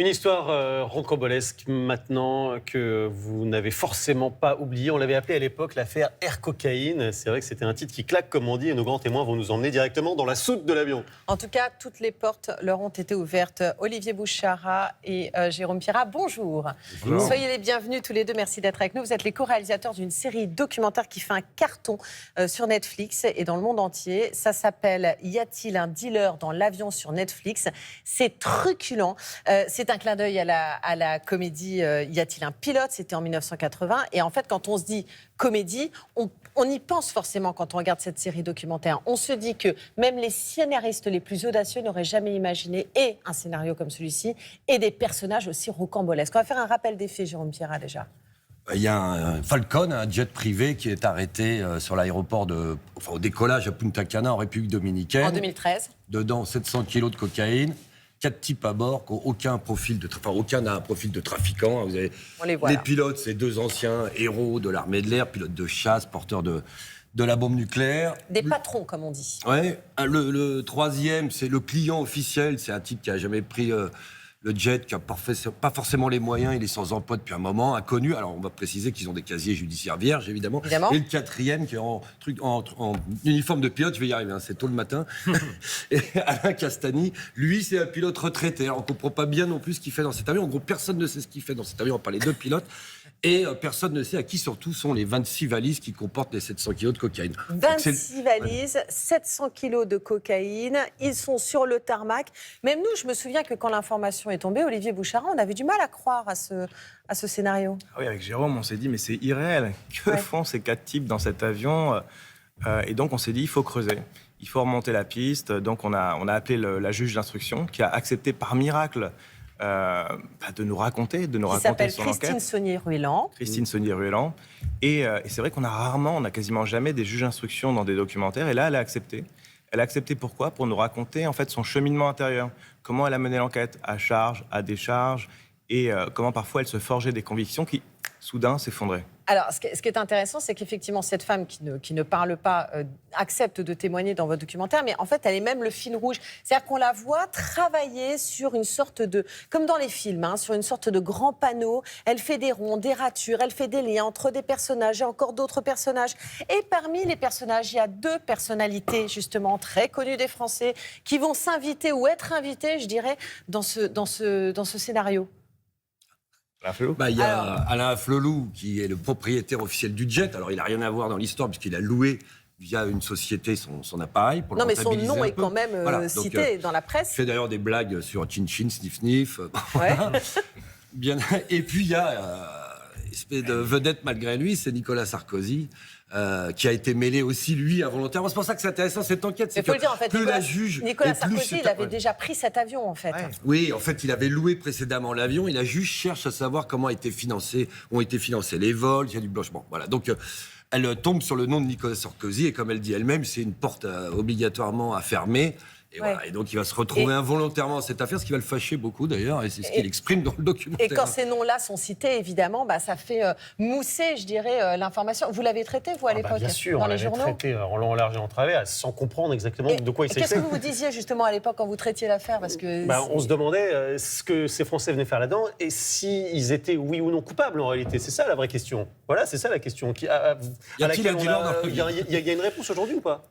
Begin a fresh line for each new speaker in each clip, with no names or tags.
Une histoire rocambolesque maintenant que vous n'avez forcément pas oubliée. On l'avait appelée à l'époque l'affaire Air Cocaïne. C'est vrai que c'était un titre qui claque, comme on dit, et nos grands témoins vont nous emmener directement dans la soute de l'avion.
En tout cas, toutes les portes leur ont été ouvertes. Olivier Bouchara et Jérôme Pierrat, bonjour.
Bonjour.
Soyez les bienvenus tous les deux, merci d'être avec nous. Vous êtes les co-réalisateurs d'une série documentaire qui fait un carton sur Netflix et dans le monde entier. Ça s'appelle « Y a-t-il un dealer dans l'avion ?» sur Netflix. C'est truculent. C'est un clin d'œil à la comédie Y a-t-il un pilote ? C'était en 1980. Et en fait, quand on se dit comédie, on y pense forcément quand on regarde cette série documentaire. On se dit que même les scénaristes les plus audacieux n'auraient jamais imaginé et un scénario comme celui-ci et des personnages aussi rocambolesques. On va faire un rappel des faits, Jérôme Pierrat, déjà.
Il y a un Falcon, un jet privé qui est arrêté sur l'aéroport au décollage à Punta Cana en République dominicaine.
En 2013.
Dedans, 700 kilos de cocaïne. 4 types à bord qui n'ont aucun n'a un profil de trafiquant. Vous avez
On les voit là.
pilotes, c'est 2 anciens héros de l'armée de l'air, pilotes de chasse, porteurs de la bombe nucléaire.
Des patrons, comme on dit.
Ouais. Le troisième, c'est le client officiel. C'est un type qui n'a jamais pris le jet, qui n'a pas forcément les moyens. Il est sans emploi depuis un moment, inconnu. Alors, on va préciser qu'ils ont des casiers judiciaires vierges, évidemment. Et le quatrième, qui est en uniforme de pilote, je vais y arriver, hein, c'est tôt le matin. Et Alain Castagny, lui, c'est un pilote retraité. Alors, on ne comprend pas bien non plus ce qu'il fait dans cet avion. En gros, personne ne sait ce qu'il fait dans cet avion, à part les 2 pilotes. Et personne ne sait à qui, surtout, sont les 26 valises qui comportent les 700 kilos de cocaïne.
26 valises, 700 kilos de cocaïne. Ils sont sur le tarmac. Même nous, je me souviens que quand l'information est tombée, Olivier Bouchara, on avait du mal à croire à ce scénario.
Ah oui, avec Jérôme, on s'est dit, mais c'est irréel. Que font ces 4 types dans cet avion ? Et donc, on s'est dit, il faut creuser. Il faut remonter la piste. Donc, on a appelé la juge d'instruction qui a accepté par miracle de nous raconter, son enquête.
Qui s'appelle Christine Saunier-Rueland.
Christine Saunier-Rueland. Et c'est vrai qu'on on a quasiment jamais des juges d'instruction dans des documentaires. Et là, elle a accepté. Elle a accepté pourquoi ? Pour nous raconter en fait son cheminement intérieur. Comment elle a mené l'enquête, à charge, à décharge, et comment parfois elle se forgeait des convictions qui, soudain, s'effondraient.
Alors, ce qui est intéressant, c'est qu'effectivement, cette femme qui ne parle pas accepte de témoigner dans votre documentaire, mais en fait, elle est même le fil rouge. C'est-à-dire qu'on la voit travailler sur une sorte de, comme dans les films, sur une sorte de grand panneau. Elle fait des ronds, des ratures, elle fait des liens entre des personnages et encore d'autres personnages. Et parmi les personnages, il y a 2 personnalités, justement, très connues des Français, qui vont s'inviter ou être invitées, je dirais, dans ce scénario.
Il y a Alain Flelou, qui est le propriétaire officiel du jet. Alors, il n'a rien à voir dans l'histoire, puisqu'il a loué via une société son appareil pour le rentabiliser.
Mais son nom est quand même cité dans la presse.
Il fait d'ailleurs des blagues sur Chin Chin, Sniff Sniff.
Ouais.
Bien. Et puis, il y a une espèce de vedette malgré lui, c'est Nicolas Sarkozy, qui a été mêlé aussi, lui, involontairement. C'est pour ça que c'est intéressant, cette enquête.
Il faut le dire, en fait, Nicolas Sarkozy, il avait
ouais.
déjà pris cet avion, en fait.
Ouais.
Oui, en fait, il avait loué précédemment l'avion. Et la juge cherche à savoir comment ont été financés les vols, il y a du blanchiment. Voilà. Donc, elle tombe sur le nom de Nicolas Sarkozy. Et comme elle dit elle-même, c'est une porte obligatoirement à fermer. Et, voilà. Et donc, il va se retrouver involontairement dans cette affaire, ce qui va le fâcher beaucoup, d'ailleurs. Et c'est ce qu'il exprime dans le documentaire.
Et quand ces noms-là sont cités, évidemment, ça fait mousser, je dirais, l'information. Vous l'avez traité, vous, à l'époque,
bien sûr,
dans
on
les
l'avait
journaux
traité en long, en large et en travers, sans comprendre exactement de quoi il s'agissait.
Qu'est-ce que vous vous disiez, justement, à l'époque, quand vous traitiez l'affaire ? Parce que
on se demandait ce que ces Français venaient faire là-dedans et s'ils étaient, oui ou non, coupables, en réalité. C'est ça, la vraie question. Voilà, c'est ça, la question. Il y a une réponse aujourd'hui ou pas ?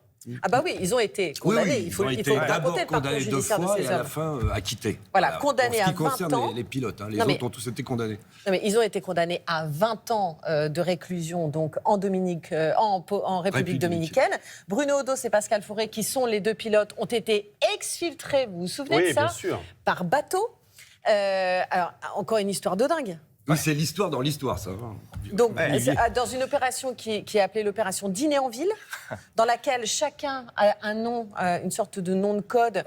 Ah bah oui, ils ont été condamnés.
Oui,
il faut
d'abord
raconter le parcours
condamnés 2
judiciaire de
fois
ces
et à la
hommes.
fin acquittés.
Voilà, condamnés à 20 ans.
En ce qui concerne les pilotes, les autres ont tous été condamnés.
Non, mais ils ont été condamnés à 20 ans de réclusion donc en République dominicaine. Bruno Odos et Pascal Fauré, qui sont les 2 pilotes, ont été exfiltrés, vous vous souvenez de ça ?
Bien sûr.
Par bateau. Alors, encore une histoire de dingue.
Oui, c'est l'histoire dans l'histoire, ça.
Donc, dans une opération qui est appelée l'opération Dîner en ville, dans laquelle chacun a un nom, une sorte de nom de code,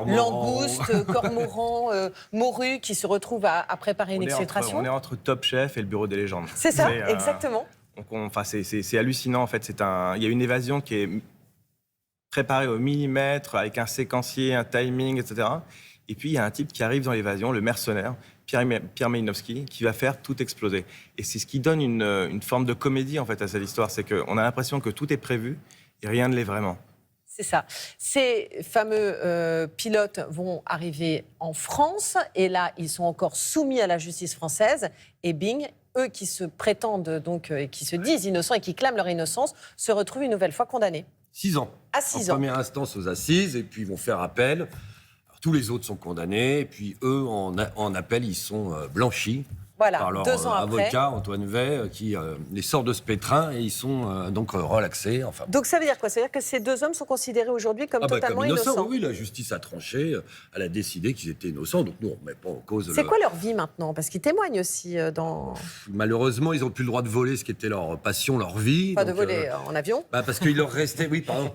langouste, cormoran, morue, qui se retrouve à préparer une exfiltration.
On est entre Top Chef et le bureau des légendes.
C'est ça, exactement.
C'est hallucinant, en fait. Il y a une évasion qui est préparée au millimètre, avec un séquencier, un timing, etc. Et puis, il y a un type qui arrive dans l'évasion, le mercenaire, Pierre Malinowski, qui va faire tout exploser. Et c'est ce qui donne une forme de comédie, en fait, à cette histoire. C'est qu'on a l'impression que tout est prévu et rien ne l'est vraiment.
C'est ça. Ces fameux pilotes vont arriver en France et là, ils sont encore soumis à la justice française. Et bing, eux qui se prétendent donc, et qui se disent innocents et qui clament leur innocence, se retrouvent une nouvelle fois condamnés.
6 ans.
À 6 ans.
En première instance aux assises, et puis ils vont faire appel. Alors, tous les autres sont condamnés, et puis eux, en appel, ils sont blanchis.
Voilà,
Par leur
2 ans après.
avocat, Antoine Vey, qui les sort de ce pétrin et ils sont donc relaxés. Enfin,
Donc ça veut dire quoi? Ça veut dire que ces 2 hommes sont considérés aujourd'hui comme totalement
comme innocents.
innocents.
Oui, la justice a tranché, elle a décidé qu'ils étaient innocents, donc nous, on ne remet pas en cause.
C'est quoi leur vie maintenant? Parce qu'ils témoignent aussi dans...
Malheureusement, ils n'ont plus le droit de voler, ce qui était leur passion, leur vie.
Pas de
donc,
voler en avion?
parce qu'il leur restait, oui, pardon,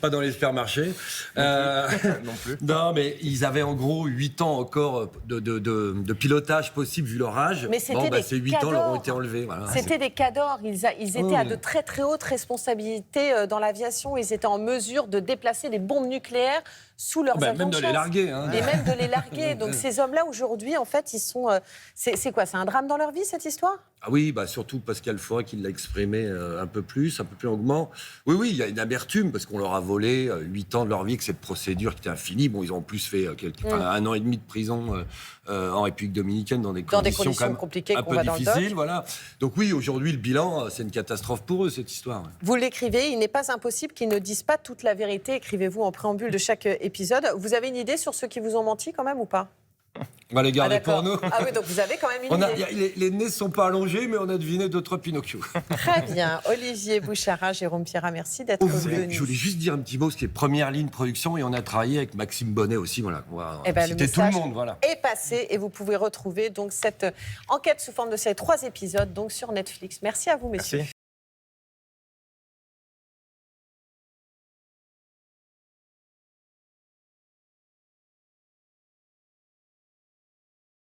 pas dans les supermarchés.
Non plus.
Non, mais ils avaient en gros 8 ans encore de pilotage possible vu leur âge.
Mais c'était des
ces 8 ans leur ont
cadors.
été enlevés. Voilà.
C'était des cadors. Ils étaient à de très très hautes responsabilités dans l'aviation. Ils étaient en mesure de déplacer des bombes nucléaires sous leurs avions
même de les
chasse.
larguer. Hein.
Et même de les larguer. Donc ces hommes-là, aujourd'hui, en fait, ils sont... c'est quoi? C'est un drame dans leur vie, cette histoire?
Ah oui, surtout Pascal Forêt qui l'a exprimé un peu plus longuement. Oui, il y a une amertume parce qu'on leur a volé 8 ans de leur vie, que cette procédure qui était infinie. Bon, ils ont en plus fait 1 an et demi de prison en République dominicaine dans des conditions quand même
compliquées
un
qu'on
peu
voit dans le
difficiles.
doc.
Voilà. Donc oui, aujourd'hui, le bilan, c'est une catastrophe pour eux, cette histoire. Ouais.
Vous l'écrivez, il n'est pas impossible qu'ils ne disent pas toute la vérité, écrivez-vous en préambule de chaque épisode. Vous avez une idée sur ceux qui vous ont menti quand même ou pas?
On va les garder pour nous.
Ah oui, donc vous avez quand même une idée.
Les nez ne sont pas allongés, mais on a deviné 2-3 Pinocchio.
Très bien. Olivier Bouchara, Jérôme Pierrat, merci d'être venus.
Je voulais juste dire un petit mot, c'était première ligne production, et on a travaillé avec Maxime Bonnet aussi. Voilà, on va citer tout le monde. Voilà.
Est passé et vous pouvez retrouver donc cette enquête sous forme de ces 3 épisodes donc sur Netflix. Merci à vous, messieurs.
Merci.